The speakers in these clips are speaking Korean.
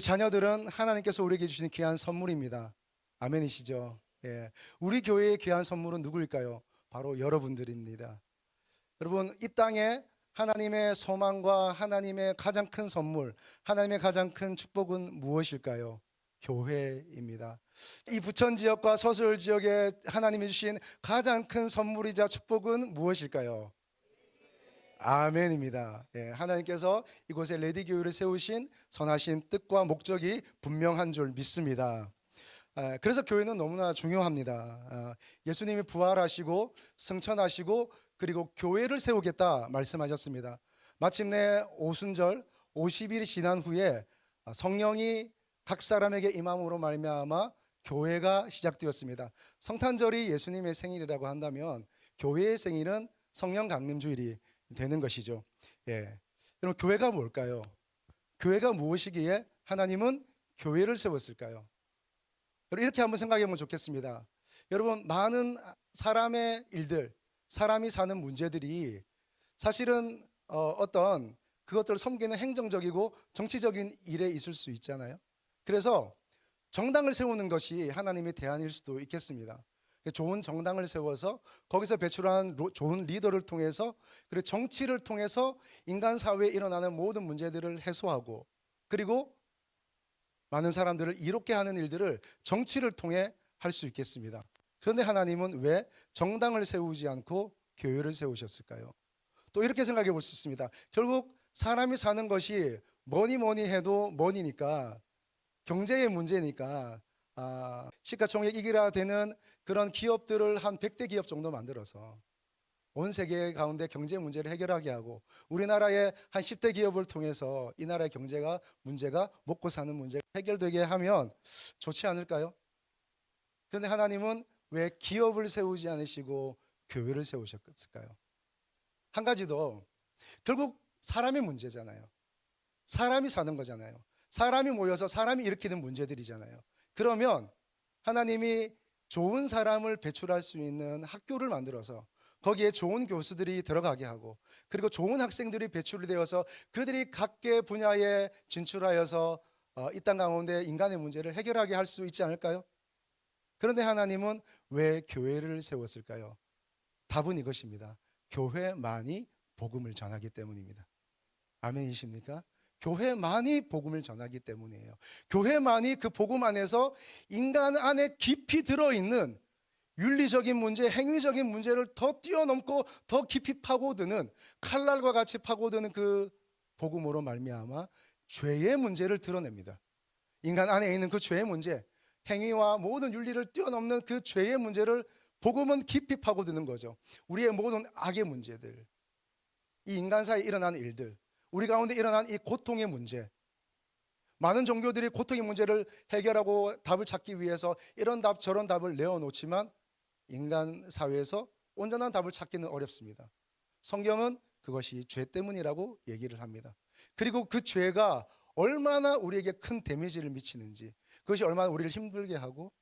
우리 자녀들은 하나님께서 우리에게 주신 귀한 선물입니다. 아멘이시죠? 예. 우리 교회의 귀한 선물은 누구일까요? 바로 여러분들입니다. 여러분, 이 땅에 하나님의 소망과 하나님의 가장 큰 선물, 하나님의 가장 큰 축복은 무엇일까요? 교회입니다. 이 부천 지역과 서울 지역에 하나님이 주신 가장 큰 선물이자 축복은 무엇일까요? 아멘입니다. 예, 하나님께서 이곳에 레디 교회를 세우신 선하신 뜻과 목적이 분명한 줄 믿습니다. 그래서 교회는 너무나 중요합니다. 예수님이 부활하시고 승천하시고 그리고 교회를 세우겠다 말씀하셨습니다. 마침내 오순절 50일이 지난 후에 성령이 각 사람에게 임함으로 말미암아 교회가 시작되었습니다. 성탄절이 예수님의 생일이라고 한다면 교회의 생일은 성령 강림주일이 되는 것이죠. 예. 여러분, 교회가 뭘까요? 교회가 무엇이기에 하나님은 교회를 세웠을까요? 여러분, 이렇게 한번 생각해 보면 좋겠습니다. 여러분, 많은 사람의 일들, 사람이 사는 문제들이 사실은 어떤 그것들을 섬기는 행정적이고 정치적인 일에 있을 수 있잖아요. 그래서 정당을 세우는 것이 하나님의 대안일 수도 있겠습니다. 좋은 정당을 세워서 거기서 배출한 좋은 리더를 통해서 그리고 정치를 통해서 인간 사회에 일어나는 모든 문제들을 해소하고 그리고 많은 사람들을 이롭게 하는 일들을 정치를 통해 할 수 있겠습니다. 그런데 하나님은 왜 정당을 세우지 않고 교회를 세우셨을까요? 또 이렇게 생각해 볼 수 있습니다. 결국 사람이 사는 것이 뭐니 해도 뭐니니까 경제의 문제니까 시가총액 1위가 되는 그런 기업들을 한 100대 기업 정도 만들어서 온 세계 가운데 경제 문제를 해결하게 하고 우리나라의 한 10대 기업을 통해서 이 나라의 문제가 먹고 사는 문제가 해결되게 하면 좋지 않을까요? 그런데 하나님은 왜 기업을 세우지 않으시고 교회를 세우셨을까요? 한 가지 더, 결국 사람의 문제잖아요. 사람이 사는 거잖아요. 사람이 모여서 사람이 일으키는 문제들이잖아요. 그러면 하나님이 좋은 사람을 배출할 수 있는 학교를 만들어서 거기에 좋은 교수들이 들어가게 하고 그리고 좋은 학생들이 배출이 되어서 그들이 각계 분야에 진출하여서 이 땅 가운데 인간의 문제를 해결하게 할 수 있지 않을까요? 그런데 하나님은 왜 교회를 세웠을까요? 답은 이것입니다. 교회만이 복음을 전하기 때문입니다. 아멘이십니까? 교회만이 복음을 전하기 때문이에요. 교회만이 그 복음 안에서 인간 안에 깊이 들어있는 윤리적인 문제, 행위적인 문제를 더 뛰어넘고 더 깊이 파고드는 칼날과 같이 파고드는 그 복음으로 말미암아 죄의 문제를 드러냅니다. 인간 안에 있는 그 죄의 문제, 행위와 모든 윤리를 뛰어넘는 그 죄의 문제를 복음은 깊이 파고드는 거죠. 우리의 모든 악의 문제들, 이 인간 사이에 일어난 일들, 우리 가운데 일어난 이 고통의 문제, 많은 종교들이 고통의 문제를 해결하고 답을 찾기 위해서 이런 답 저런 답을 내어놓지만 인간 사회에서 온전한 답을 찾기는 어렵습니다. 성경은 그것이 죄 때문이라고 얘기를 합니다. 그리고 그 죄가 얼마나 우리에게 큰 데미지를 미치는지, 그것이 얼마나 우리를 힘들게 하고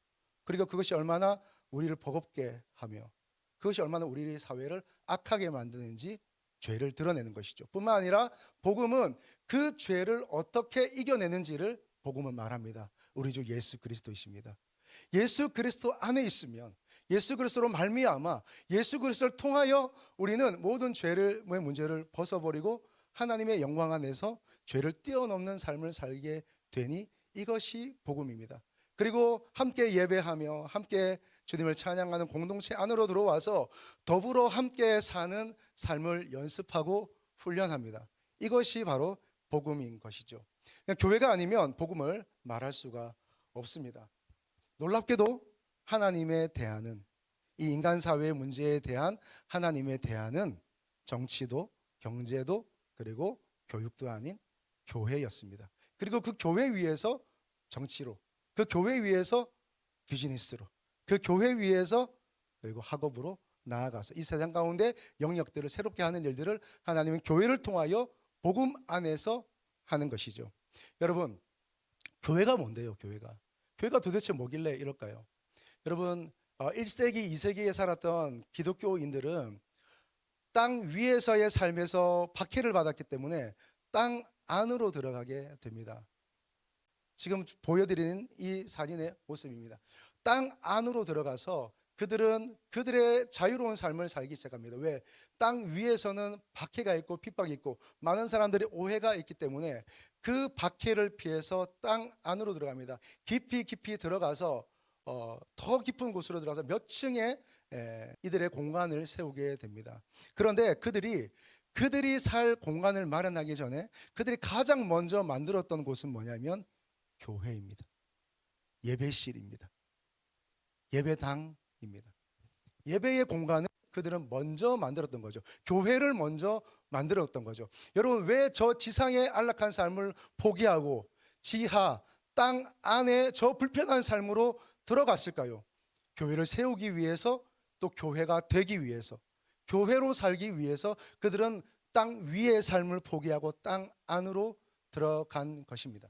그리고 그것이 얼마나 우리를 버겁게 하며 그것이 얼마나 우리 사회를 악하게 만드는지 죄를 드러내는 것이죠. 뿐만 아니라 복음은 그 죄를 어떻게 이겨내는지를 복음은 말합니다. 우리 주 예수 그리스도이십니다. 예수 그리스도 안에 있으면 예수 그리스도로 말미암아 예수 그리스도를 통하여 우리는 모든 죄의 문제를 벗어버리고 하나님의 영광 안에서 죄를 뛰어넘는 삶을 살게 되니 이것이 복음입니다. 그리고 함께 예배하며 함께 주님을 찬양하는 공동체 안으로 들어와서 더불어 함께 사는 삶을 연습하고 훈련합니다. 이것이 바로 복음인 것이죠. 교회가 아니면 복음을 말할 수가 없습니다. 놀랍게도 하나님의 대안은, 이 인간 사회의 문제에 대한 하나님의 대안은 정치도 경제도 그리고 교육도 아닌 교회였습니다. 그리고 그 교회 위에서 정치로, 그 교회 위에서 비즈니스로, 그 교회 위에서 그리고 학업으로 나아가서 이 세상 가운데 영역들을 새롭게 하는 일들을 하나님은 교회를 통하여 복음 안에서 하는 것이죠. 여러분, 교회가 뭔데요? 교회가 도대체 뭐길래 이럴까요? 여러분, 1세기, 2세기에 살았던 기독교인들은 땅 위에서의 삶에서 박해를 받았기 때문에 땅 안으로 들어가게 됩니다. 지금 보여드리는 이 사진의 모습입니다. 땅 안으로 들어가서 그들은 그들의 자유로운 삶을 살기 시작합니다. 왜? 땅 위에서는 박해가 있고 핍박이 있고 많은 사람들이 오해가 있기 때문에 그 박해를 피해서 땅 안으로 들어갑니다. 깊이 들어가서 더 깊은 곳으로 들어가서 몇 층의 이들의 공간을 세우게 됩니다. 그런데 그들이 살 공간을 마련하기 전에 그들이 가장 먼저 만들었던 곳은 뭐냐면 교회입니다. 예배실입니다. 예배당입니다. 예배의 공간을 그들은 먼저 만들었던 거죠. 교회를 먼저 만들었던 거죠. 여러분, 왜 저 지상의 안락한 삶을 포기하고 지하, 땅 안에 저 불편한 삶으로 들어갔을까요? 교회를 세우기 위해서, 또 교회가 되기 위해서, 교회로 살기 위해서 그들은 땅 위의 삶을 포기하고 땅 안으로 들어간 것입니다.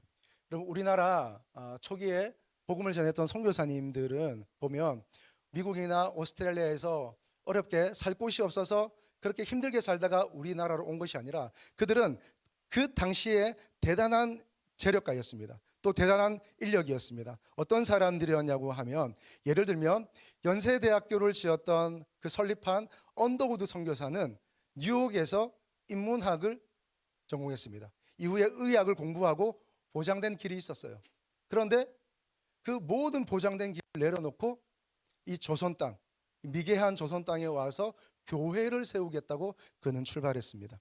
여러분, 우리나라 초기에 복음을 전했던 선교사님들은 보면 미국이나 오스트레일리아에서 어렵게 살 곳이 없어서 그렇게 힘들게 살다가 우리나라로 온 것이 아니라 그들은 그 당시에 대단한 재력가였습니다. 또 대단한 인력이었습니다. 어떤 사람들이었냐고 하면, 예를 들면 연세대학교를 지었던 그 설립한 언더우드 선교사는 뉴욕에서 인문학을 전공했습니다. 이후에 의학을 공부하고 보장된 길이 있었어요. 그런데 그 모든 보장된 길을 내려놓고 이 조선 땅, 미개한 조선 땅에 와서 교회를 세우겠다고 그는 출발했습니다.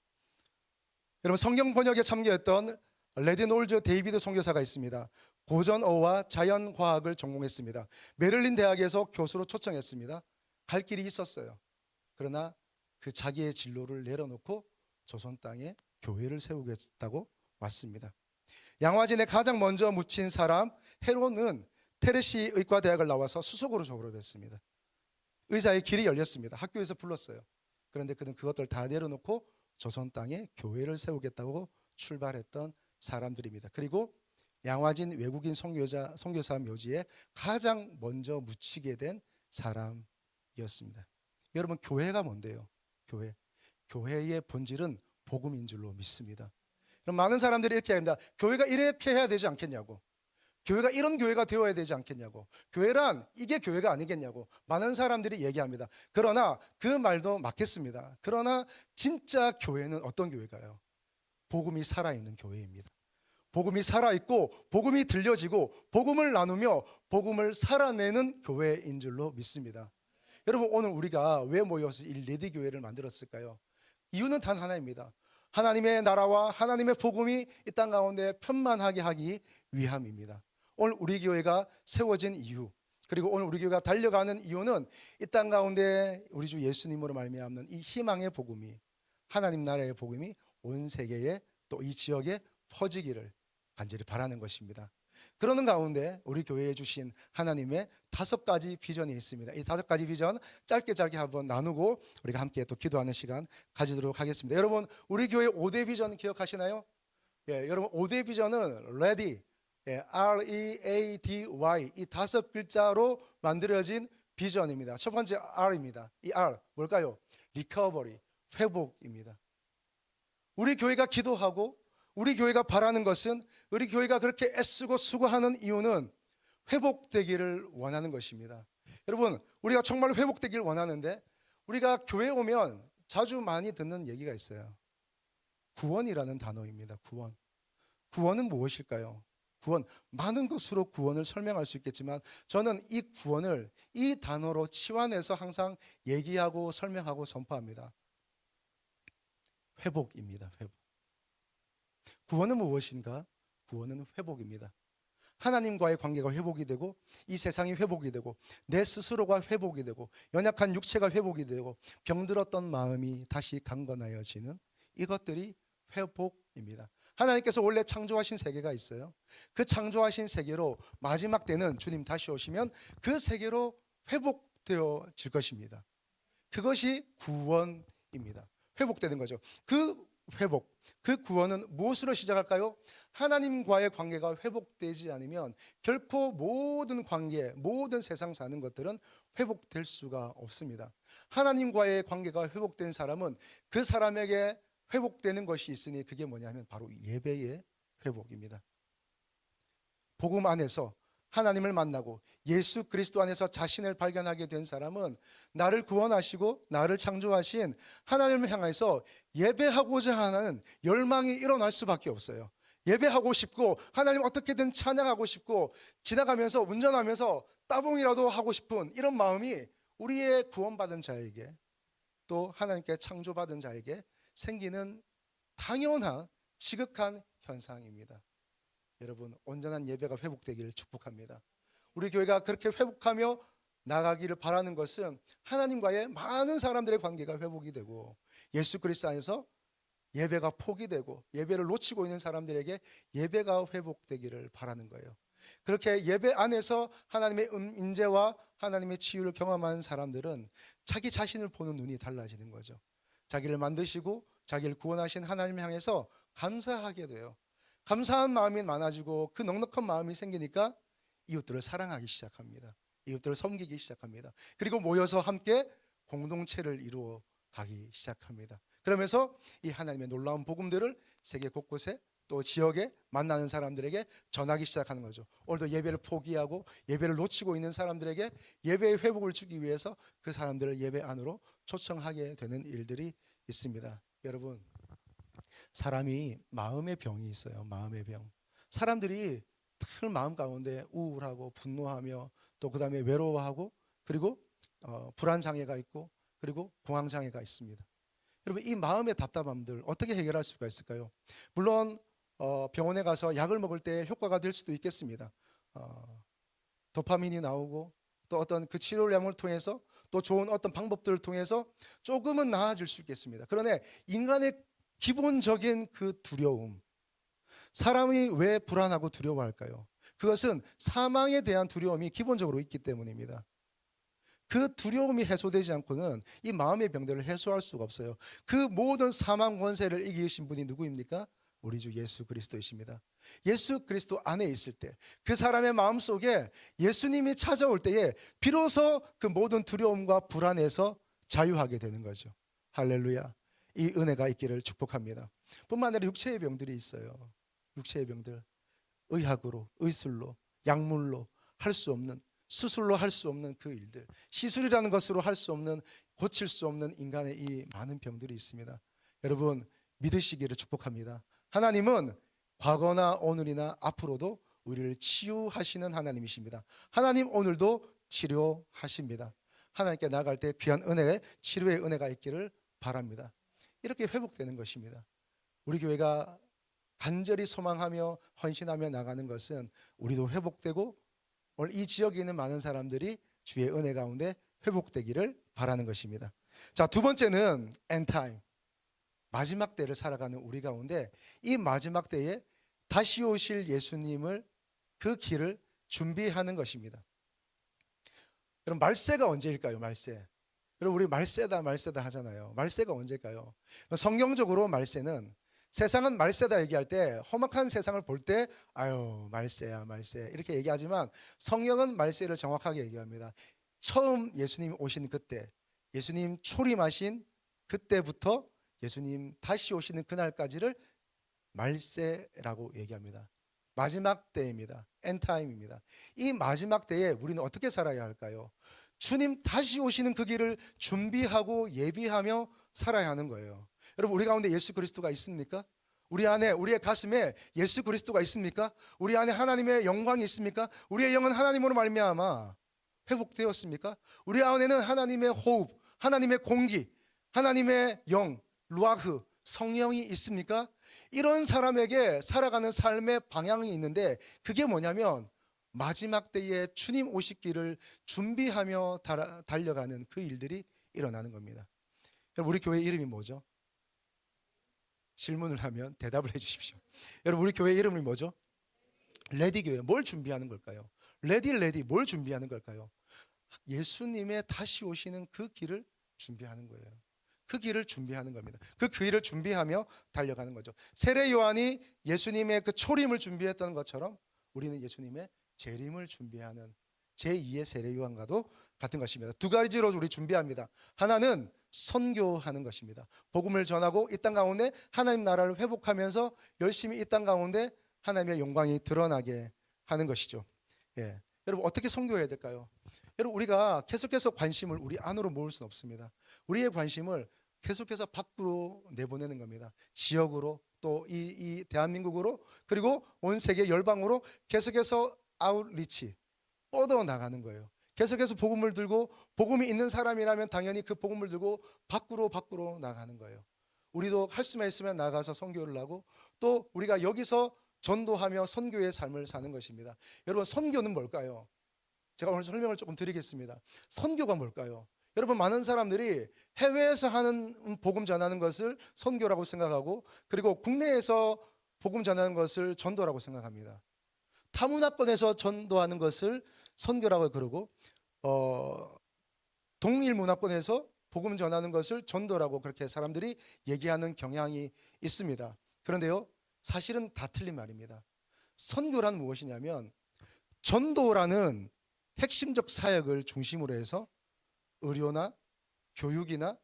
여러분, 성경 번역에 참여했던 레디 놀즈 데이비드 선교사가 있습니다. 고전어와 자연과학을 전공했습니다. 메릴린 대학에서 교수로 초청했습니다. 갈 길이 있었어요. 그러나 그 자기의 진로를 내려놓고 조선 땅에 교회를 세우겠다고 왔습니다. 양화진에 가장 먼저 묻힌 사람 헤로는 테르시 의과대학을 나와서 수석으로 졸업했습니다. 의사의 길이 열렸습니다. 학교에서 불렀어요. 그런데 그는 그것들 다 내려놓고 조선 땅에 교회를 세우겠다고 출발했던 사람들입니다. 그리고 양화진 외국인 선교사 묘지에 가장 먼저 묻히게 된 사람이었습니다. 여러분, 교회가 뭔데요? 교회의 본질은 복음인 줄로 믿습니다. 많은 사람들이 이렇게 합니다. 교회가 이렇게 해야 되지 않겠냐고, 교회가 이런 교회가 되어야 되지 않겠냐고, 교회란 이게 교회가 아니겠냐고 많은 사람들이 얘기합니다. 그러나 그 말도 맞겠습니다. 그러나 진짜 교회는 어떤 교회가요? 복음이 살아있는 교회입니다. 복음이 살아있고 복음이 들려지고 복음을 나누며 복음을 살아내는 교회인 줄로 믿습니다. 여러분, 오늘 우리가 왜 모여서 이 레디 교회를 만들었을까요? 이유는 단 하나입니다. 하나님의 나라와 하나님의 복음이 이 땅 가운데 편만하게 하기 위함입니다. 오늘 우리 교회가 세워진 이유, 그리고 오늘 우리 교회가 달려가는 이유는 이 땅 가운데 우리 주 예수님으로 말미암는 이 희망의 복음이, 하나님 나라의 복음이 온 세계에, 또 이 지역에 퍼지기를 간절히 바라는 것입니다. 그러는 가운데 우리 교회에 주신 하나님의 5가지 비전이 있습니다. 이 5가지 비전 짧게 한번 나누고 우리가 함께 또 기도하는 시간 가지도록 하겠습니다. 여러분, 우리 교회 5대 비전 기억하시나요? 여러분, 5대 비전은 ready, READY, 이 5글자로 만들어진 비전입니다. 첫 번째 R입니다. 이 R 뭘까요? Recovery, 회복입니다. 우리 교회가 기도하고 우리 교회가 바라는 것은, 우리 교회가 그렇게 애쓰고 수고하는 이유는 회복되기를 원하는 것입니다. 여러분, 우리가 정말 회복되기를 원하는데 우리가 교회에 오면 자주 많이 듣는 얘기가 있어요. 구원이라는 단어입니다. 구원은 무엇일까요? 구원, 많은 것으로 구원을 설명할 수 있겠지만 저는 이 구원을 이 단어로 치환해서 항상 얘기하고 설명하고 선포합니다. 회복입니다. 회복. 구원은 무엇인가? 구원은 회복입니다. 하나님과의 관계가 회복이 되고, 이 세상이 회복이 되고, 내 스스로가 회복이 되고, 연약한 육체가 회복이 되고, 병들었던 마음이 다시 강건하여지는 이것들이 회복입니다. 하나님께서 원래 창조하신 세계가 있어요. 그 창조하신 세계로 마지막 때는 주님 다시 오시면 그 세계로 회복되어질 것입니다. 그것이 구원입니다. 회복되는 거죠. 그 회복, 그 구원은 무엇으로 시작할까요? 하나님과의 관계가 회복되지 않으면 결코 모든 관계, 모든 세상 사는 것들은 회복될 수가 없습니다. 하나님과의 관계가 회복된 사람은 그 사람에게 회복되는 것이 있으니 그게 뭐냐면 바로 예배의 회복입니다. 복음 안에서 하나님을 만나고 예수 그리스도 안에서 자신을 발견하게 된 사람은 나를 구원하시고 나를 창조하신 하나님을 향해서 예배하고자 하는 열망이 일어날 수밖에 없어요. 예배하고 싶고 하나님 어떻게든 찬양하고 싶고 지나가면서 운전하면서 따봉이라도 하고 싶은 이런 마음이 우리의 구원받은 자에게 또 하나님께 창조받은 자에게 생기는 당연한 지극한 현상입니다. 여러분, 온전한 예배가 회복되기를 축복합니다. 우리 교회가 그렇게 회복하며 나가기를 바라는 것은 하나님과의 많은 사람들의 관계가 회복이 되고 예수 그리스도 안에서 예배가 포기되고 예배를 놓치고 있는 사람들에게 예배가 회복되기를 바라는 거예요. 그렇게 예배 안에서 하나님의 임재와 하나님의 치유를 경험한 사람들은 자기 자신을 보는 눈이 달라지는 거죠. 자기를 만드시고 자기를 구원하신 하나님을 향해서 감사하게 돼요. 감사한 마음이 많아지고 그 넉넉한 마음이 생기니까 이웃들을 사랑하기 시작합니다. 이웃들을 섬기기 시작합니다. 그리고 모여서 함께 공동체를 이루어 가기 시작합니다. 그러면서 이 하나님의 놀라운 복음들을 세계 곳곳에 또 지역에 만나는 사람들에게 전하기 시작하는 거죠. 오늘도 예배를 포기하고 예배를 놓치고 있는 사람들에게 예배의 회복을 주기 위해서 그 사람들을 예배 안으로 초청하게 되는 일들이 있습니다. 여러분, 사람이 마음의 병이 있어요. 마음의 병. 사람들이 늘 마음 가운데 우울하고 분노하며 또 그 다음에 외로워하고 그리고 불안 장애가 있고 그리고 공황 장애가 있습니다. 여러분, 이 마음의 답답함들 어떻게 해결할 수가 있을까요? 물론 병원에 가서 약을 먹을 때 효과가 될 수도 있겠습니다. 도파민이 나오고 또 어떤 그 치료량을 통해서 또 좋은 어떤 방법들을 통해서 조금은 나아질 수 있겠습니다. 그러나 인간의 기본적인 그 두려움, 사람이 왜 불안하고 두려워할까요? 그것은 사망에 대한 두려움이 기본적으로 있기 때문입니다. 그 두려움이 해소되지 않고는 이 마음의 병들을 해소할 수가 없어요. 그 모든 사망 권세를 이기신 분이 누구입니까? 우리 주 예수 그리스도이십니다. 예수 그리스도 안에 있을 때 그 사람의 마음속에 예수님이 찾아올 때에 비로소 그 모든 두려움과 불안에서 자유하게 되는 거죠. 할렐루야. 이 은혜가 있기를 축복합니다. 뿐만 아니라 육체의 병들이 있어요. 육체의 병들, 의학으로, 의술로, 약물로 할 수 없는, 수술로 할 수 없는 그 일들, 시술이라는 것으로 할 수 없는, 고칠 수 없는 인간의 이 많은 병들이 있습니다. 여러분, 믿으시기를 축복합니다. 하나님은 과거나 오늘이나 앞으로도 우리를 치유하시는 하나님이십니다. 하나님 오늘도 치료하십니다. 하나님께 나갈 때 귀한 은혜, 치료의 은혜가 있기를 바랍니다. 이렇게 회복되는 것입니다. 우리 교회가 간절히 소망하며 헌신하며 나가는 것은 우리도 회복되고 오늘 이 지역에 있는 많은 사람들이 주의 은혜 가운데 회복되기를 바라는 것입니다. 자, 두 번째는 엔타임, 마지막 때를 살아가는 우리 가운데 이 마지막 때에 다시 오실 예수님을 그 길을 준비하는 것입니다. 그럼 말세가 언제일까요? 말세. 여러분, 우리 말세다 하잖아요. 말세가 언제일까요? 성경적으로 말세는, 세상은 말세다 얘기할 때 험악한 세상을 볼 때 아유 말세야 말세 이렇게 얘기하지만 성경은 말세를 정확하게 얘기합니다. 처음 예수님 오신 그때, 예수님 초림하신 그때부터 예수님 다시 오시는 그날까지를 말세라고 얘기합니다. 마지막 때입니다. 엔타임입니다. 이 마지막 때에 우리는 어떻게 살아야 할까요? 주님 다시 오시는 그 길을 준비하고 예비하며 살아야 하는 거예요. 여러분, 우리 가운데 예수 그리스도가 있습니까? 우리 안에, 우리의 가슴에 예수 그리스도가 있습니까? 우리 안에 하나님의 영광이 있습니까? 우리의 영은 하나님으로 말미암아 회복되었습니까? 우리 안에는 하나님의 호흡, 하나님의 공기, 하나님의 영, 루아흐, 성령이 있습니까? 이런 사람에게 살아가는 삶의 방향이 있는데 그게 뭐냐면 마지막 때에 주님 오시기를 준비하며 달려가는 그 일들이 일어나는 겁니다. 여러분, 우리 교회 이름이 뭐죠? 질문을 하면 대답을 해 주십시오. 여러분, 우리 교회 이름이 뭐죠? 레디 교회. 뭘 준비하는 걸까요? 레디 뭘 준비하는 걸까요? 예수님의 다시 오시는 그 길을 준비하는 거예요. 그 길을 준비하는 겁니다. 그 길을 준비하며 달려가는 거죠. 세례 요한이 예수님의 그 초림을 준비했던 것처럼 우리는 예수님의 재림을 준비하는 제2의 세례 요한과도 같은 것입니다. 두 가지로 우리 준비합니다. 하나는 선교하는 것입니다. 복음을 전하고 이 땅 가운데 하나님 나라를 회복하면서 열심히 이 땅 가운데 하나님의 영광이 드러나게 하는 것이죠. 예. 여러분 어떻게 선교해야 될까요? 여러분 우리가 계속해서 관심을 우리 안으로 모을 수는 없습니다. 우리의 관심을 계속해서 밖으로 내보내는 겁니다. 지역으로 또 이 대한민국으로 그리고 온 세계 열방으로 계속해서 아웃리치 뻗어 나가는 거예요. 계속해서 복음을 들고 복음이 있는 사람이라면 당연히 그 복음을 들고 밖으로 나가는 거예요. 우리도 할 수만 있으면 나가서 선교를 하고 또 우리가 여기서 전도하며 선교의 삶을 사는 것입니다. 여러분 선교는 뭘까요? 제가 오늘 설명을 조금 드리겠습니다. 선교가 뭘까요? 여러분 많은 사람들이 해외에서 하는 복음 전하는 것을 선교라고 생각하고 그리고 국내에서 복음 전하는 것을 전도라고 생각합니다. 타문화권에서 전도하는 것을 선교라고 그러고 동일 문화권에서 복음 전하는 것을 전도라고 그렇게 사람들이 얘기하는 경향이 있습니다. 그런데요, 사실은 다 틀린 말입니다. 선교란 무엇이냐면 전도라는 핵심적 사역을 중심으로 해서 의료나 교육이나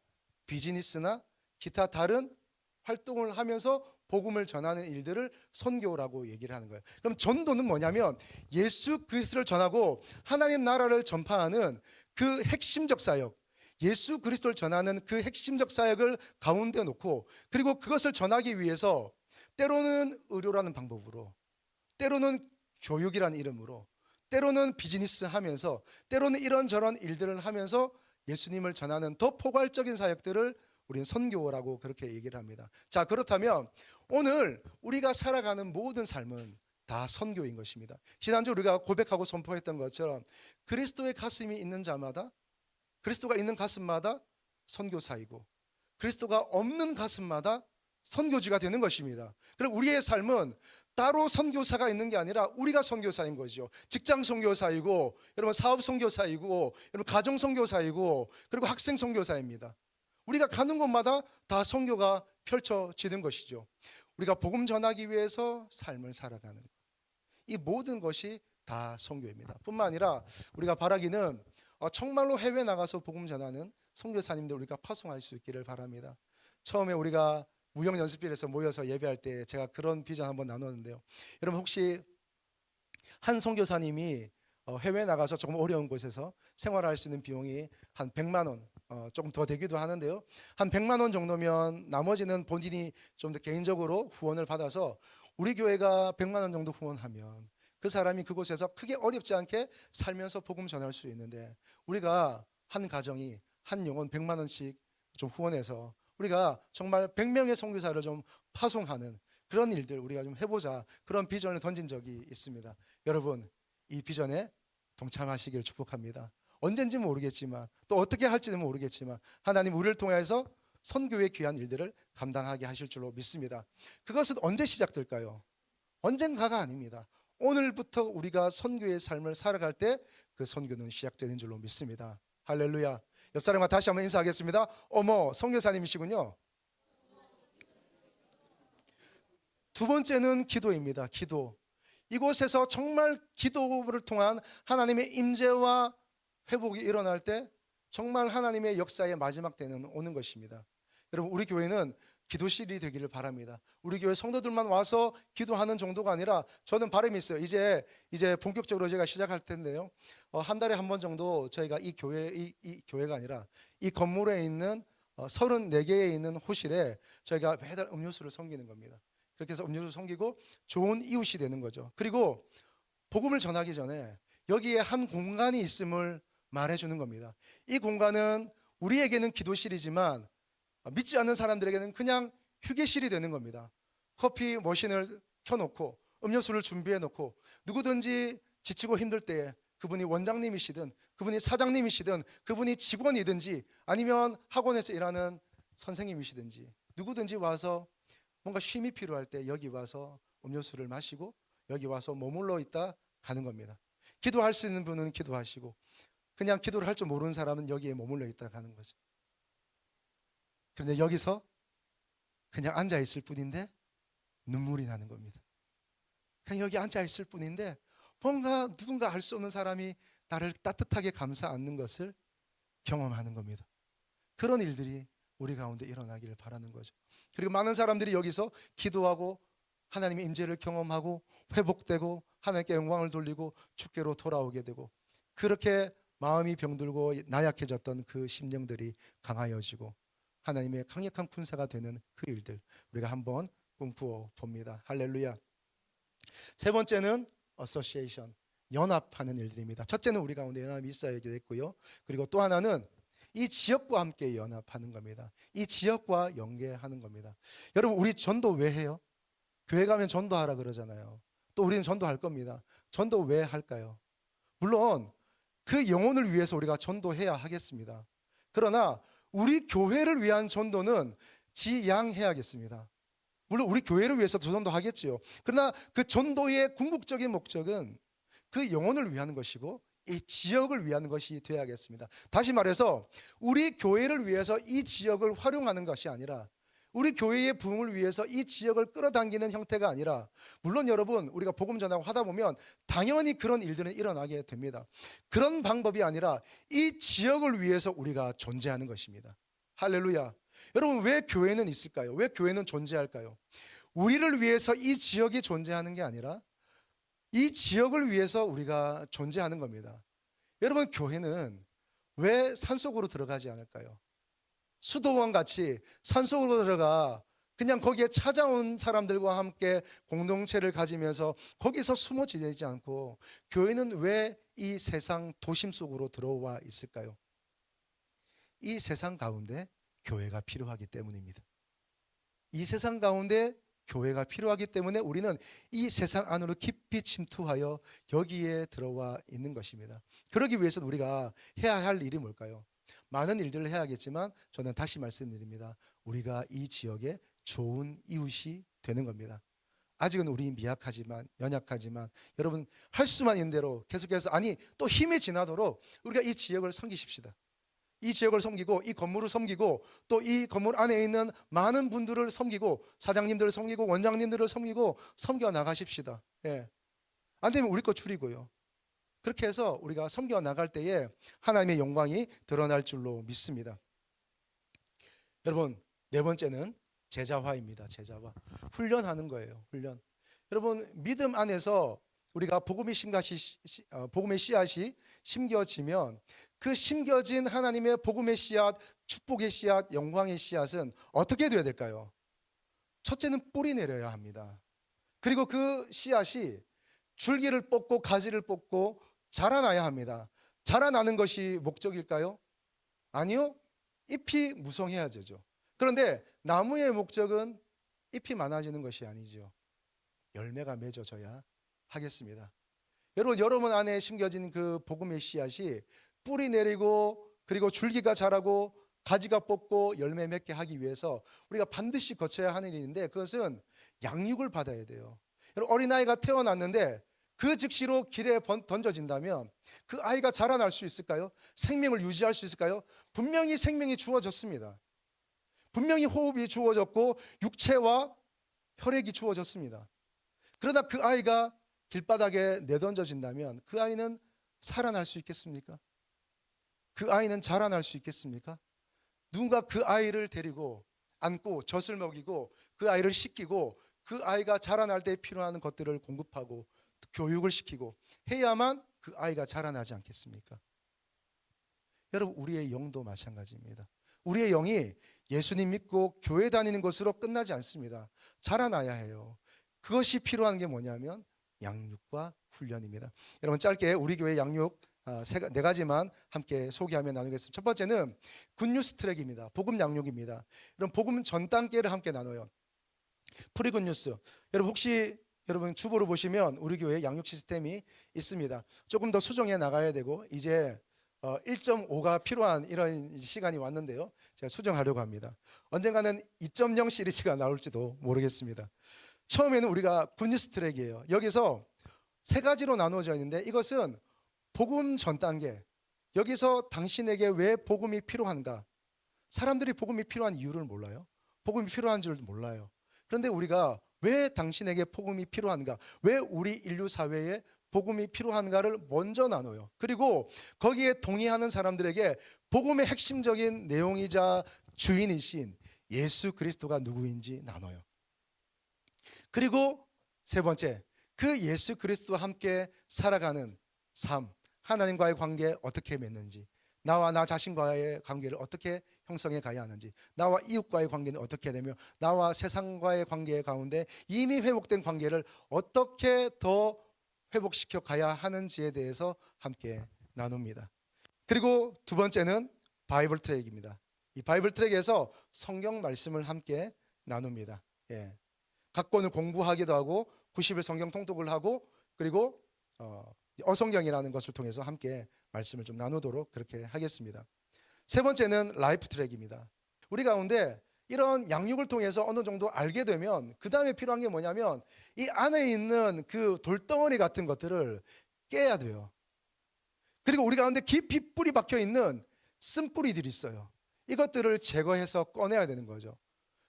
비즈니스나 기타 다른 활동을 하면서 복음을 전하는 일들을 선교라고 얘기를 하는 거예요. 그럼 전도는 뭐냐면 예수 그리스도를 전하고 하나님 나라를 전파하는 그 핵심적 사역, 예수 그리스도를 전하는 그 핵심적 사역을 가운데 놓고 그리고 그것을 전하기 위해서 때로는 의료라는 방법으로 때로는 교육이라는 이름으로 때로는 비즈니스 하면서 때로는 이런저런 일들을 하면서 예수님을 전하는 더 포괄적인 사역들을 우리는 선교라고 그렇게 얘기를 합니다. 자, 그렇다면 오늘 우리가 살아가는 모든 삶은 다 선교인 것입니다. 지난주 우리가 고백하고 선포했던 것처럼 그리스도의 가슴이 있는 자마다 그리스도가 있는 가슴마다 선교사이고 그리스도가 없는 가슴마다 선교지가 되는 것입니다. 그럼 우리의 삶은 따로 선교사가 있는 게 아니라 우리가 선교사인 거죠. 직장 선교사이고 여러분 사업 선교사이고 여러분 가정 선교사이고 그리고 학생 선교사입니다. 우리가 가는 곳마다 다 선교가 펼쳐지는 것이죠. 우리가 복음 전하기 위해서 삶을 살아가는 것. 이 모든 것이 다 선교입니다. 뿐만 아니라 우리가 바라기는 정말로 해외 나가서 복음 전하는 선교사님들 우리가 파송할 수 있기를 바랍니다. 처음에 우리가 무형 연습실에서 모여서 예배할 때 제가 그런 비전 한번 나눴는데요. 여러분 혹시 한 선교사님이 해외 나가서 조금 어려운 곳에서 생활할 수 있는 비용이 한 100만 원 조금 더 되기도 하는데요. 한 100만 원 정도면 나머지는 본인이 좀 더 개인적으로 후원을 받아서 우리 교회가 100만 원 정도 후원하면 그 사람이 그곳에서 크게 어렵지 않게 살면서 복음 전할 수 있는데 우리가 한 가정이 한 영혼 100만 원씩 좀 후원해서 우리가 정말 100명의 선교사를 좀 파송하는 그런 일들 우리가 좀 해보자 그런 비전을 던진 적이 있습니다. 여러분 이 비전에 동참하시길 축복합니다. 언젠지 모르겠지만 또 어떻게 할지는 모르겠지만 하나님 우리를 통해서 선교의 귀한 일들을 감당하게 하실 줄로 믿습니다. 그것은 언제 시작될까요? 언젠가가 아닙니다. 오늘부터 우리가 선교의 삶을 살아갈 때 그 선교는 시작되는 줄로 믿습니다. 할렐루야. 옆 사람과 다시 한번 인사하겠습니다. 어머 선교사님이시군요. 두 번째는 기도입니다. 기도. 이곳에서 정말 기도를 통한 하나님의 임재와 회복이 일어날 때 정말 하나님의 역사의 마지막 때는 오는 것입니다. 여러분 우리 교회는 기도실이 되기를 바랍니다. 우리 교회 성도들만 와서 기도하는 정도가 아니라 저는 바람이 있어요. 이제 본격적으로 제가 시작할 텐데요. 한 달에 한 번 정도 저희가 이 교회가 아니라 이 건물에 있는 34개에 있는 호실에 저희가 매달 음료수를 섬기는 겁니다. 그렇게 해서 음료수 섬기고 좋은 이웃이 되는 거죠. 그리고 복음을 전하기 전에 여기에 한 공간이 있음을 말해주는 겁니다. 이 공간은 우리에게는 기도실이지만 믿지 않는 사람들에게는 그냥 휴게실이 되는 겁니다. 커피 머신을 켜놓고 음료수를 준비해놓고 누구든지 지치고 힘들 때 그분이 원장님이시든 그분이 사장님이시든 그분이 직원이든지 아니면 학원에서 일하는 선생님이시든지 누구든지 와서 뭔가 쉼이 필요할 때 여기 와서 음료수를 마시고 여기 와서 머물러 있다 가는 겁니다. 기도할 수 있는 분은 기도하시고 그냥 기도를 할 줄 모르는 사람은 여기에 머물러 있다 가는 거죠. 그런데 여기서 그냥 앉아 있을 뿐인데 눈물이 나는 겁니다. 그냥 여기 앉아 있을 뿐인데 뭔가 누군가 알 수 없는 사람이 나를 따뜻하게 감싸 안는 것을 경험하는 겁니다. 그런 일들이 우리 가운데 일어나기를 바라는 거죠. 그리고 많은 사람들이 여기서 기도하고 하나님의 임재를 경험하고 회복되고 하나님께 영광을 돌리고 주께로 돌아오게 되고, 그렇게 마음이 병들고 나약해졌던 그 심령들이 강하여지고 하나님의 강력한 군사가 되는 그 일들, 우리가 한번 꿈꾸어 봅니다. 할렐루야. 세 번째는 association, 연합하는 일들입니다. 첫째는 우리 가운데 연합이 있어야 됐고요. 그리고 또 하나는 이 지역과 함께 연합하는 겁니다. 이 지역과 연계하는 겁니다. 여러분, 우리 전도 왜 해요? 교회 가면 전도하라 그러잖아요. 또 우리는 전도할 겁니다. 전도 왜 할까요? 물론 그 영혼을 위해서 우리가 전도해야 하겠습니다. 그러나 우리 교회를 위한 전도는 지양해야겠습니다. 물론 우리 교회를 위해서도 전도하겠지요. 그러나 그 전도의 궁극적인 목적은 그 영혼을 위한 것이고 이 지역을 위한 것이 되어야겠습니다. 다시 말해서 우리 교회를 위해서 이 지역을 활용하는 것이 아니라, 우리 교회의 부흥을 위해서 이 지역을 끌어당기는 형태가 아니라, 물론 여러분 우리가 복음 전하고 하다 보면 당연히 그런 일들은 일어나게 됩니다. 그런 방법이 아니라 이 지역을 위해서 우리가 존재하는 것입니다. 할렐루야. 여러분, 왜 교회는 있을까요? 왜 교회는 존재할까요? 우리를 위해서 이 지역이 존재하는 게 아니라 이 지역을 위해서 우리가 존재하는 겁니다. 여러분, 교회는 왜 산속으로 들어가지 않을까요? 수도원 같이 산속으로 들어가 그냥 거기에 찾아온 사람들과 함께 공동체를 가지면서 거기서 숨어 지내지 않고, 교회는 왜 이 세상 도심 속으로 들어와 있을까요? 이 세상 가운데 교회가 필요하기 때문입니다. 이 세상 가운데 교회가 필요하기 때문에 우리는 이 세상 안으로 깊이 침투하여 여기에 들어와 있는 것입니다. 그러기 위해서는 우리가 해야 할 일이 뭘까요? 많은 일들을 해야겠지만 저는 다시 말씀드립니다. 우리가 이 지역에 좋은 이웃이 되는 겁니다. 아직은 우리 미약하지만, 연약하지만 여러분 할 수만 있는 대로 계속해서, 아니 또 힘이 지나도록 우리가 이 지역을 섬기십시다. 이 지역을 섬기고 이 건물을 섬기고 또 이 건물 안에 있는 많은 분들을 섬기고 사장님들을 섬기고 원장님들을 섬기고 섬겨 나가십시다. 예. 안 되면 우리 거 줄이고요. 그렇게 해서 우리가 섬겨 나갈 때에 하나님의 영광이 드러날 줄로 믿습니다. 여러분, 네 번째는 제자화입니다. 제자화. 훈련하는 거예요. 훈련. 여러분, 믿음 안에서 우리가 복음의 씨앗이 심겨지면 그 심겨진 하나님의 복음의 씨앗, 축복의 씨앗, 영광의 씨앗은 어떻게 되어야 될까요? 첫째는 뿌리 내려야 합니다. 그리고 그 씨앗이 줄기를 뽑고 가지를 뽑고 자라나야 합니다. 자라나는 것이 목적일까요? 아니요. 잎이 무성해야 되죠. 그런데 나무의 목적은 잎이 많아지는 것이 아니죠. 열매가 맺어져야 하겠습니다. 여러분 안에 심겨진 그 복음의 씨앗이 뿌리 내리고 그리고 줄기가 자라고 가지가 뽑고 열매 맺게 하기 위해서 우리가 반드시 거쳐야 하는 일인데, 그것은 양육을 받아야 돼요. 여러분, 어린아이가 태어났는데 그 즉시로 길에 던져진다면 그 아이가 자라날 수 있을까요? 생명을 유지할 수 있을까요? 분명히 생명이 주어졌습니다. 분명히 호흡이 주어졌고 육체와 혈액이 주어졌습니다. 그러나 그 아이가 길바닥에 내던져진다면 그 아이는 살아날 수 있겠습니까? 그 아이는 자라날 수 있겠습니까? 누군가 그 아이를 데리고 안고 젖을 먹이고 그 아이를 씻기고 그 아이가 자라날 때 필요한 것들을 공급하고 교육을 시키고 해야만 그 아이가 자라나지 않겠습니까? 여러분, 우리의 영도 마찬가지입니다. 우리의 영이 예수님 믿고 교회 다니는 것으로 끝나지 않습니다. 자라나야 해요. 그것이 필요한 게 뭐냐면 양육과 훈련입니다. 여러분, 짧게 우리 교회 양육 네 가지만 함께 소개하며 나누겠습니다. 첫 번째는 굿뉴스 트랙입니다. 복음 양육입니다. 여러분, 복음 전 단계를 함께 나눠요. 프리 굿뉴스. 여러분, 혹시 여러분 주보를 보시면 우리 교회 양육 시스템이 있습니다. 조금 더 수정해 나가야 되고 이제 1.5가 필요한 이런 시간이 왔는데요. 제가 수정하려고 합니다. 언젠가는 2.0 시리즈가 나올지도 모르겠습니다. 처음에는 우리가 굿뉴스 트랙이에요. 여기서 세 가지로 나누어져 있는데 이것은 복음 전 단계. 여기서 당신에게 왜 복음이 필요한가? 사람들이 복음이 필요한 이유를 몰라요. 복음이 필요한 줄 몰라요. 그런데 우리가 왜 당신에게 복음이 필요한가? 왜 우리 인류 사회에 복음이 필요한가를 먼저 나눠요. 그리고 거기에 동의하는 사람들에게 복음의 핵심적인 내용이자 주인이신 예수 그리스도가 누구인지 나눠요. 그리고 세 번째, 그 예수 그리스도와 함께 살아가는 삶, 하나님과의 관계 어떻게 맺는지, 나와 나 자신과의 관계를 어떻게 형성해 가야 하는지, 나와 이웃과의 관계는 어떻게 되며 나와 세상과의 관계 가운데 이미 회복된 관계를 어떻게 더 회복시켜 가야 하는지에 대해서 함께 나눕니다. 그리고 두 번째는 바이블 트랙입니다. 이 바이블 트랙에서 성경 말씀을 함께 나눕니다. 각 권을 공부하기도 하고 90일 성경 통독을 하고 그리고 어성경이라는 것을 통해서 함께 말씀을 좀 나누도록 그렇게 하겠습니다. 세 번째는 라이프 트랙입니다. 우리 가운데 이런 양육을 통해서 어느 정도 알게 되면 그 다음에 필요한 게 뭐냐면 이 안에 있는 그 돌덩어리 같은 것들을 깨야 돼요. 그리고 우리 가운데 깊이 뿌리 박혀 있는 쓴뿌리들이 있어요. 이것들을 제거해서 꺼내야 되는 거죠.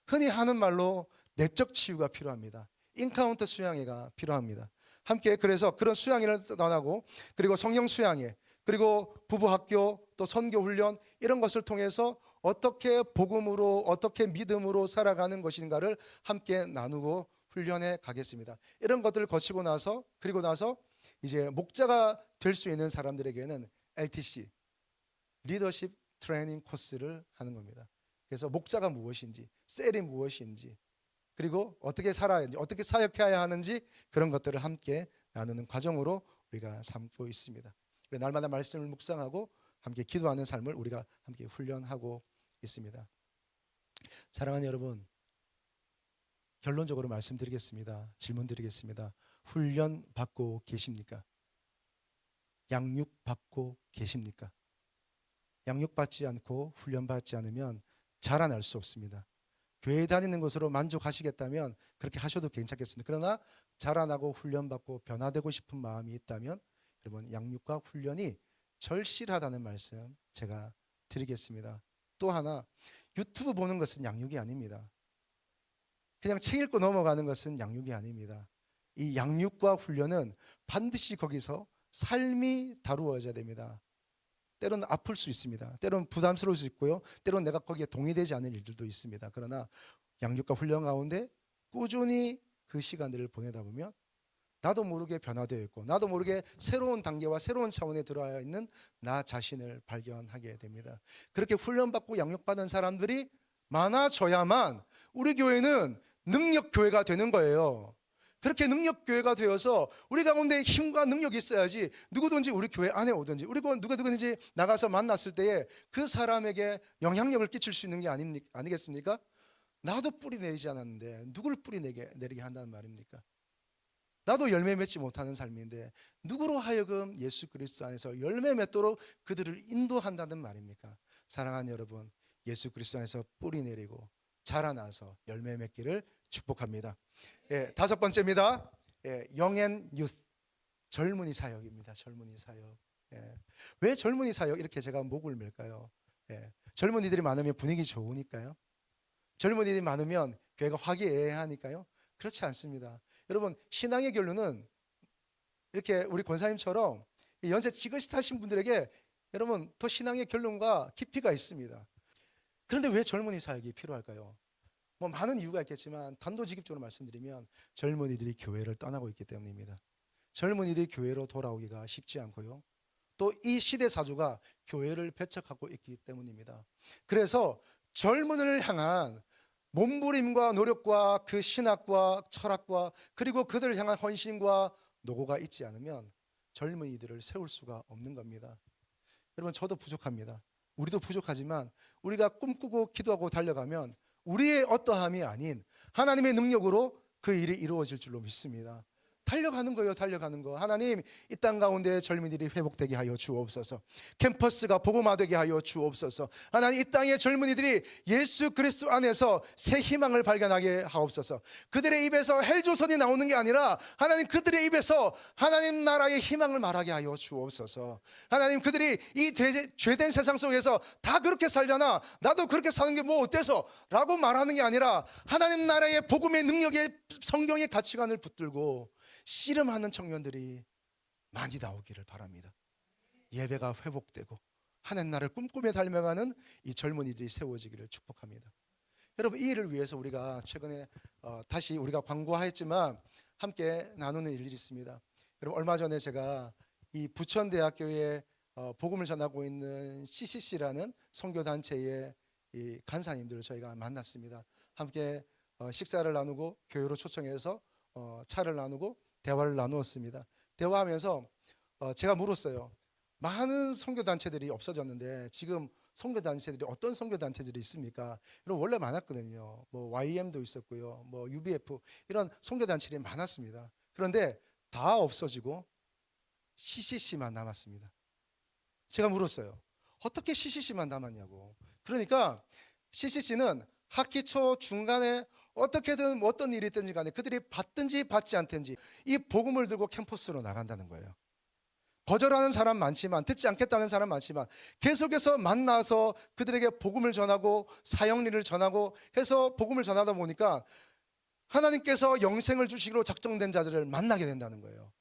흔히 하는 말로 내적 치유가 필요합니다. 인카운터 수양회가 필요합니다. 함께 그래서 그런 수양회를 떠나고 그리고 성령 수양회 그리고 부부학교 또 선교 훈련 이런 것을 통해서 어떻게 복음으로 어떻게 믿음으로 살아가는 것인가를 함께 나누고 훈련해 가겠습니다. 이런 것들을 거치고 나서 그리고 나서 이제 목자가 될 수 있는 사람들에게는 LTC 리더십 트레이닝 코스를 하는 겁니다. 그래서 목자가 무엇인지 셀이 무엇인지 그리고 어떻게 살아야 하는지 어떻게 사역해야 하는지 그런 것들을 함께 나누는 과정으로 우리가 삼고 있습니다. 날마다 말씀을 묵상하고 함께 기도하는 삶을 우리가 함께 훈련하고 있습니다. 사랑하는 여러분, 결론적으로 말씀드리겠습니다. 질문 드리겠습니다. 훈련 받고 계십니까? 양육 받고 계십니까? 양육 받지 않고 훈련 받지 않으면 자라날 수 없습니다. 교회 다니는 것으로 만족하시겠다면 그렇게 하셔도 괜찮겠습니다. 그러나 자라나고 훈련받고 변화되고 싶은 마음이 있다면 여러분 양육과 훈련이 절실하다는 말씀 제가 드리겠습니다. 또 하나, 유튜브 보는 것은 양육이 아닙니다. 그냥 책 읽고 넘어가는 것은 양육이 아닙니다. 이 양육과 훈련은 반드시 거기서 삶이 다루어져야 됩니다. 때로는 아플 수 있습니다. 때로는 부담스러울 수 있고요. 때로는 내가 거기에 동의되지 않는 일들도 있습니다. 그러나 양육과 훈련 가운데 꾸준히 그 시간들을 보내다 보면 나도 모르게 변화되어 있고 나도 모르게 새로운 단계와 새로운 차원에 들어와 있는 나 자신을 발견하게 됩니다. 그렇게 훈련받고 양육받은 사람들이 많아져야만 우리 교회는 능력교회가 되는 거예요. 그렇게 능력교회가 되어서 우리 가운데 힘과 능력이 있어야지 누구든지 우리 교회 안에 오든지 우리 누구든지 나가서 만났을 때에 그 사람에게 영향력을 끼칠 수 있는 게 아니겠습니까? 나도 뿌리 내리지 않았는데 누구를 뿌리 내리게 한다는 말입니까? 나도 열매 맺지 못하는 삶인데 누구로 하여금 예수 그리스도 안에서 열매 맺도록 그들을 인도한다는 말입니까? 사랑하는 여러분, 예수 그리스도 안에서 뿌리 내리고 자라나서 열매 맺기를 축복합니다. 다섯 번째입니다. 영앤 유스, 젊은이 사역입니다. 젊은이 사역. 왜 젊은이 사역 이렇게 제가 목을 맬까요? 젊은이들이 많으면 분위기 좋으니까요. 젊은이들이 많으면 교회가 화기애애하니까요. 그렇지 않습니다. 여러분, 신앙의 결론은 이렇게 우리 권사님처럼 연세 지긋하신 분들에게 여러분 더 신앙의 결론과 깊이가 있습니다. 그런데 왜 젊은이 사역이 필요할까요? 뭐 많은 이유가 있겠지만 단도직입적으로 말씀드리면 젊은이들이 교회를 떠나고 있기 때문입니다. 젊은이들이 교회로 돌아오기가 쉽지 않고요. 또 이 시대 사주가 교회를 배척하고 있기 때문입니다. 그래서 젊은이를 향한 몸부림과 노력과 그 신학과 철학과 그리고 그들을 향한 헌신과 노고가 있지 않으면 젊은이들을 세울 수가 없는 겁니다. 여러분, 저도 부족합니다. 우리도 부족하지만 우리가 꿈꾸고 기도하고 달려가면 우리의 어떠함이 아닌 하나님의 능력으로 그 일이 이루어질 줄로 믿습니다. 달려가는 거예요. 달려가는 거. 하나님, 이 땅 가운데 젊은이들이 회복되게 하여 주옵소서. 캠퍼스가 복음화되게 하여 주옵소서. 하나님, 이 땅의 젊은이들이 예수 그리스도 안에서 새 희망을 발견하게 하옵소서. 그들의 입에서 헬조선이 나오는 게 아니라 하나님, 그들의 입에서 하나님 나라의 희망을 말하게 하여 주옵소서. 하나님, 그들이 이 죄된 세상 속에서 다 그렇게 살잖아, 나도 그렇게 사는 게 뭐 어때서? 라고 말하는 게 아니라 하나님 나라의 복음의 능력의 성경의 가치관을 붙들고 씨름하는 청년들이 많이 나오기를 바랍니다. 예배가 회복되고 하나님 나라를 꿈꾸며 달려가는 이 젊은이들이 세워지기를 축복합니다. 여러분, 이 일을 위해서 우리가 최근에 다시 우리가 광고하였지만 함께 나누는 일이 있습니다. 여러분, 얼마 전에 제가 이 부천대학교에 복음을 전하고 있는 CCC라는 선교단체의 이 간사님들을 저희가 만났습니다. 함께 식사를 나누고 교회로 초청해서 차를 나누고 대화를 나누었습니다. 대화하면서 제가 물었어요. 많은 선교단체들이 없어졌는데 지금 선교단체들이 어떤 선교단체들이 있습니까? 여러분, 원래 많았거든요. 뭐 YM도 있었고요, 뭐 UBF 이런 선교단체들이 많았습니다. 그런데 다 없어지고 CCC만 남았습니다. 제가 물었어요. 어떻게 CCC만 남았냐고. 그러니까 CCC는 학기 초 중간에 어떻게든 어떤 일이 있든지 간에 그들이 받든지 받지 않든지 이 복음을 들고 캠퍼스로 나간다는 거예요. 거절하는 사람 많지만, 듣지 않겠다는 사람 많지만 계속해서 만나서 그들에게 복음을 전하고 사역일을 전하고 해서 복음을 전하다 보니까 하나님께서 영생을 주시기로 작정된 자들을 만나게 된다는 거예요.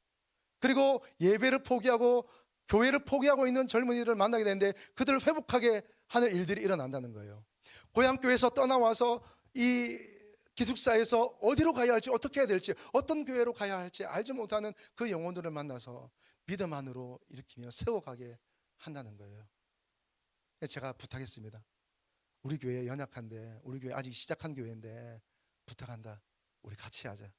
그리고 예배를 포기하고 교회를 포기하고 있는 젊은이들을 만나게 되는데 그들을 회복하게 하는 일들이 일어난다는 거예요. 고향교회에서 떠나와서 이 기숙사에서 어디로 가야 할지, 어떻게 해야 될지, 어떤 교회로 가야 할지 알지 못하는 그 영혼들을 만나서 믿음 안으로 일으키며 세워가게 한다는 거예요. 제가 부탁했습니다. 우리 교회 연약한데, 우리 교회 아직 시작한 교회인데 부탁한다. 우리 같이 하자.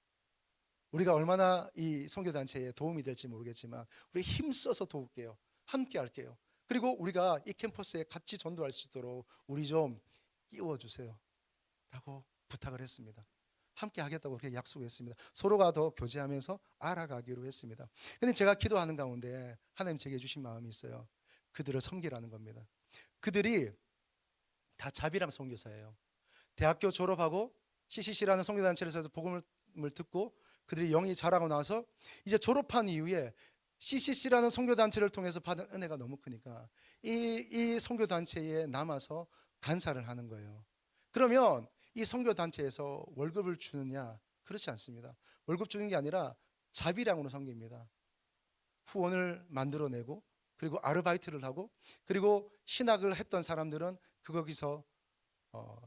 우리가 얼마나 이 선교단체에 도움이 될지 모르겠지만 우리 힘써서 도울게요. 함께 할게요. 그리고 우리가 이 캠퍼스에 같이 전도할 수 있도록 우리 좀 끼워주세요 라고 부탁을 했습니다. 함께 하겠다고 그렇게 약속했습니다. 서로가 더 교제하면서 알아가기로 했습니다. 그런데 제가 기도하는 가운데 하나님 제게 주신 마음이 있어요. 그들을 섬기라는 겁니다. 그들이 다 자비랑 선교사예요. 대학교 졸업하고 CCC라는 선교단체에서 복음을 듣고 그들이 영이 자라고 나서 이제 졸업한 이후에 CCC라는 선교단체를 통해서 받은 은혜가 너무 크니까 이 선교단체에 남아서 간사를 하는 거예요. 그러면 이 선교단체에서 월급을 주느냐? 그렇지 않습니다. 월급 주는 게 아니라 자비량으로 섬깁니다. 후원을 만들어내고 그리고 아르바이트를 하고 그리고 신학을 했던 사람들은 거기서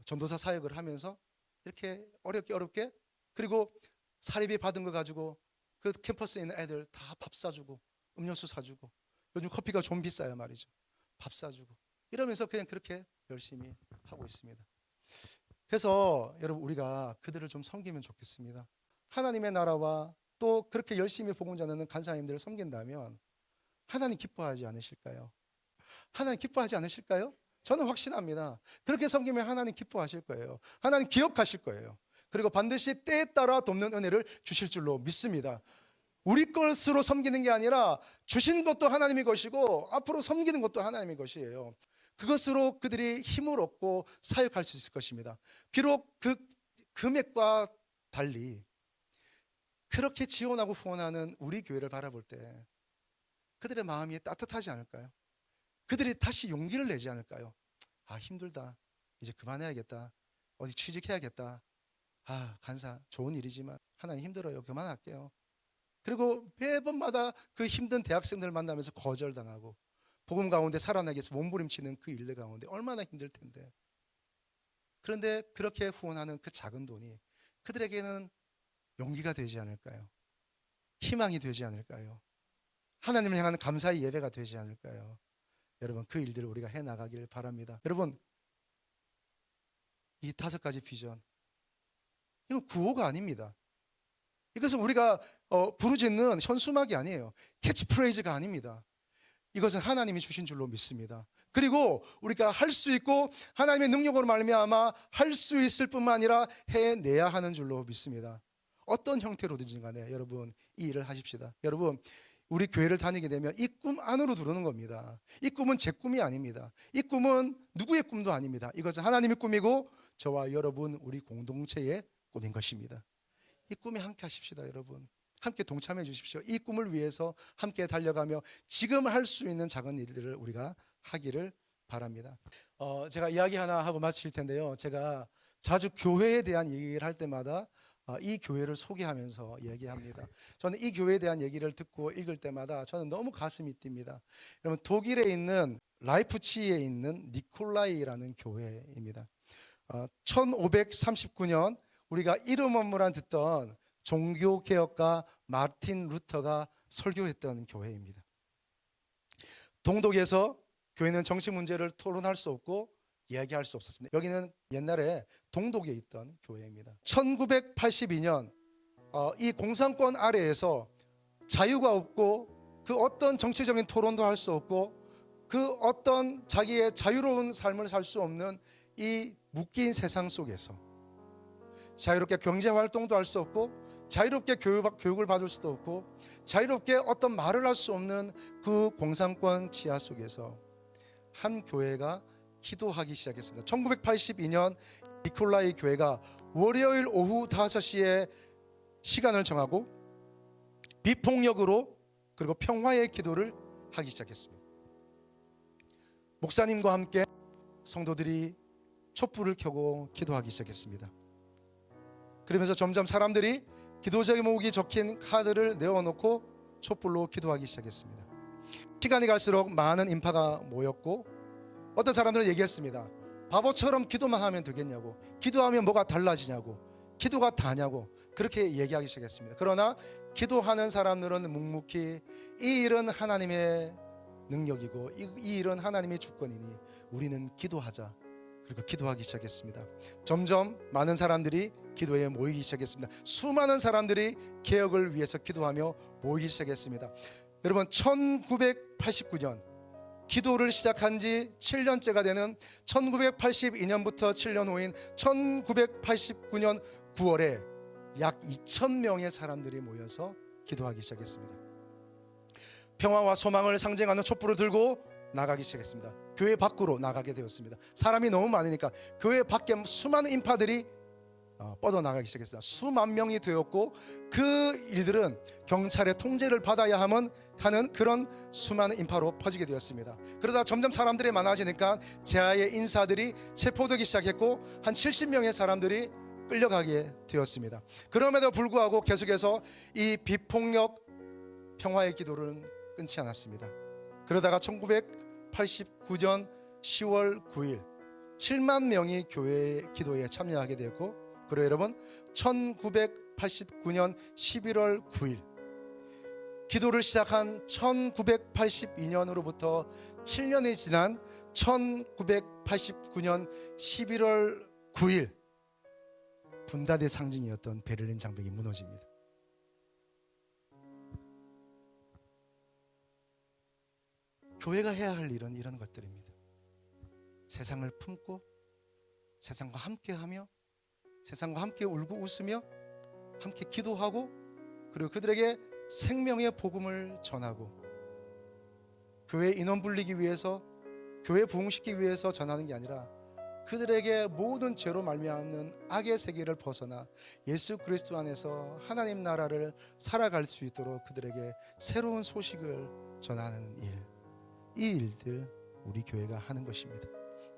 전도사 사역을 하면서 이렇게 어렵게 그리고 사립비 받은 거 가지고 그 캠퍼스에 있는 애들 다 밥 사주고 음료수 사주고 요즘 커피가 좀 비싸요 말이죠. 밥 사주고 이러면서 그냥 그렇게 열심히 하고 있습니다. 그래서 여러분 우리가 그들을 좀 섬기면 좋겠습니다. 하나님의 나라와 또 그렇게 열심히 복음 전하는 간사님들을 섬긴다면 하나님 기뻐하지 않으실까요? 하나님 기뻐하지 않으실까요? 저는 확신합니다. 그렇게 섬기면 하나님 기뻐하실 거예요. 하나님 기억하실 거예요. 그리고 반드시 때에 따라 돕는 은혜를 주실 줄로 믿습니다. 우리 것으로 섬기는 게 아니라 주신 것도 하나님의 것이고 앞으로 섬기는 것도 하나님의 것이에요. 그것으로 그들이 힘을 얻고 사역할 수 있을 것입니다. 비록 그 금액과 달리 그렇게 지원하고 후원하는 우리 교회를 바라볼 때 그들의 마음이 따뜻하지 않을까요? 그들이 다시 용기를 내지 않을까요? 아, 힘들다. 이제 그만해야겠다. 어디 취직해야겠다. 아, 간사 좋은 일이지만 하나님 힘들어요. 그만할게요. 그리고 매번마다 그 힘든 대학생들을 만나면서 거절당하고 복음 가운데 살아나기 위해서 몸부림치는 그 일들 가운데 얼마나 힘들 텐데. 그런데 그렇게 후원하는 그 작은 돈이 그들에게는 용기가 되지 않을까요? 희망이 되지 않을까요? 하나님을 향하는 감사의 예배가 되지 않을까요? 여러분 그 일들을 우리가 해나가길 바랍니다. 여러분 이 5가지 비전 이건 구호가 아닙니다. 이것은 우리가 부르짖는 현수막이 아니에요. 캐치프레이즈가 아닙니다. 이것은 하나님이 주신 줄로 믿습니다. 그리고 우리가 할 수 있고 하나님의 능력으로 말미암아 할 수 있을 뿐만 아니라 해내야 하는 줄로 믿습니다. 어떤 형태로든지 간에 여러분 이 일을 하십시다. 여러분 우리 교회를 다니게 되면 이 꿈 안으로 들어오는 겁니다. 이 꿈은 제 꿈이 아닙니다. 이 꿈은 누구의 꿈도 아닙니다. 이것은 하나님의 꿈이고 저와 여러분 우리 공동체의 꿈인 것입니다. 이 꿈에 함께 하십시다. 여러분 함께 동참해 주십시오. 이 꿈을 위해서 함께 달려가며 지금 할 수 있는 작은 일들을 우리가 하기를 바랍니다. 제가 이야기 하나 하고 마칠 텐데요. 제가 자주 교회에 대한 얘기를 할 때마다 이 교회를 소개하면서 얘기합니다. 저는 이 교회에 대한 얘기를 듣고 읽을 때마다 저는 너무 가슴이 뜁니다. 여러분 독일에 있는 라이프치히에 있는 니콜라이라는 교회입니다. 1539년 우리가 이름 없무란 듣던 종교개혁가 마틴 루터가 설교했던 교회입니다. 동독에서 교회는 정치 문제를 토론할 수 없고 이야기할 수 없었습니다. 여기는 옛날에 동독에 있던 교회입니다. 1982년 이 공산권 아래에서 자유가 없고 그 어떤 정치적인 토론도 할 수 없고 그 어떤 자기의 자유로운 삶을 살 수 없는 이 묶인 세상 속에서 자유롭게 경제활동도 할 수 없고 자유롭게 교육을 받을 수도 없고 자유롭게 어떤 말을 할 수 없는 그 공산권 지하 속에서 한 교회가 기도하기 시작했습니다. 1982년 니콜라이 교회가 월요일 오후 5시에 시간을 정하고 비폭력으로 그리고 평화의 기도를 하기 시작했습니다. 목사님과 함께 성도들이 촛불을 켜고 기도하기 시작했습니다. 그러면서 점점 사람들이 기도 제목이 적힌 카드를 내어놓고 촛불로 기도하기 시작했습니다. 시간이 갈수록 많은 인파가 모였고 어떤 사람들은 얘기했습니다. 바보처럼 기도만 하면 되겠냐고, 기도하면 뭐가 달라지냐고, 기도가 다냐고 그렇게 얘기하기 시작했습니다. 그러나 기도하는 사람들은 묵묵히 이 일은 하나님의 능력이고 이 일은 하나님의 주권이니 우리는 기도하자. 그리고 기도하기 시작했습니다. 점점 많은 사람들이 기도에 모이기 시작했습니다. 수많은 사람들이 개혁을 위해서 기도하며 모이기 시작했습니다. 여러분 1989년 기도를 시작한 지 7년째가 되는 1982년부터 7년 후인 1989년 9월에 약 2,000명의 사람들이 모여서 기도하기 시작했습니다. 평화와 소망을 상징하는 촛불을 들고 나가기 시작했습니다. 교회 밖으로 나가게 되었습니다. 사람이 너무 많으니까 교회 밖에 수많은 인파들이 뻗어나가기 시작했습니다. 수만 명이 되었고 그 일들은 경찰의 통제를 받아야 하는 그런 수많은 인파로 퍼지게 되었습니다. 그러다 점점 사람들이 많아지니까 제하의 인사들이 체포되기 시작했고 한 70명의 사람들이 끌려가게 되었습니다. 그럼에도 불구하고 계속해서 이 비폭력 평화의 기도를 끊지 않았습니다. 그러다가 1989년 10월 9일 7만 명이 교회 기도에 참여하게 되었고, 그리고 여러분 1989년 11월 9일 기도를 시작한 1982년으로부터 7년이 지난 1989년 11월 9일 분단의 상징이었던 베를린 장벽이 무너집니다. 교회가 해야 할 일은 이런 것들입니다. 세상을 품고 세상과 함께하며 세상과 함께 울고 웃으며 함께 기도하고 그리고 그들에게 생명의 복음을 전하고 교회 인원 불리기 위해서 교회 부흥시키기 위해서 전하는 게 아니라 그들에게 모든 죄로 말미암는 악의 세계를 벗어나 예수 그리스도 안에서 하나님 나라를 살아갈 수 있도록 그들에게 새로운 소식을 전하는 일, 이 일들 우리 교회가 하는 것입니다.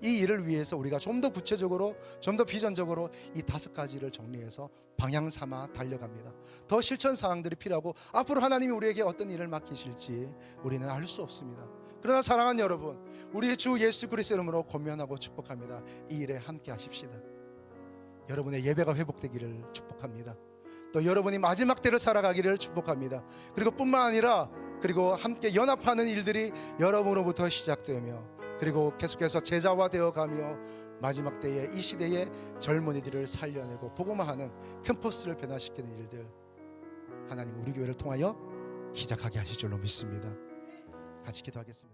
이 일을 위해서 우리가 좀 더 구체적으로 좀 더 비전적으로 이 5가지를 정리해서 방향 삼아 달려갑니다. 더 실천 사항들이 필요하고 앞으로 하나님이 우리에게 어떤 일을 맡기실지 우리는 알 수 없습니다. 그러나 사랑하는 여러분, 우리 주 예수 그리스도 이름으로 권면하고 축복합니다. 이 일에 함께 하십시다. 여러분의 예배가 회복되기를 축복합니다. 또 여러분이 마지막 때를 살아가기를 축복합니다. 그리고 뿐만 아니라 그리고 함께 연합하는 일들이 여러분으로부터 시작되며 그리고 계속해서 제자화 되어가며 마지막 때에 이 시대의 젊은이들을 살려내고 복음화하는 캠퍼스를 변화시키는 일들 하나님 우리 교회를 통하여 시작하게 하실 줄로 믿습니다. 같이 기도하겠습니다.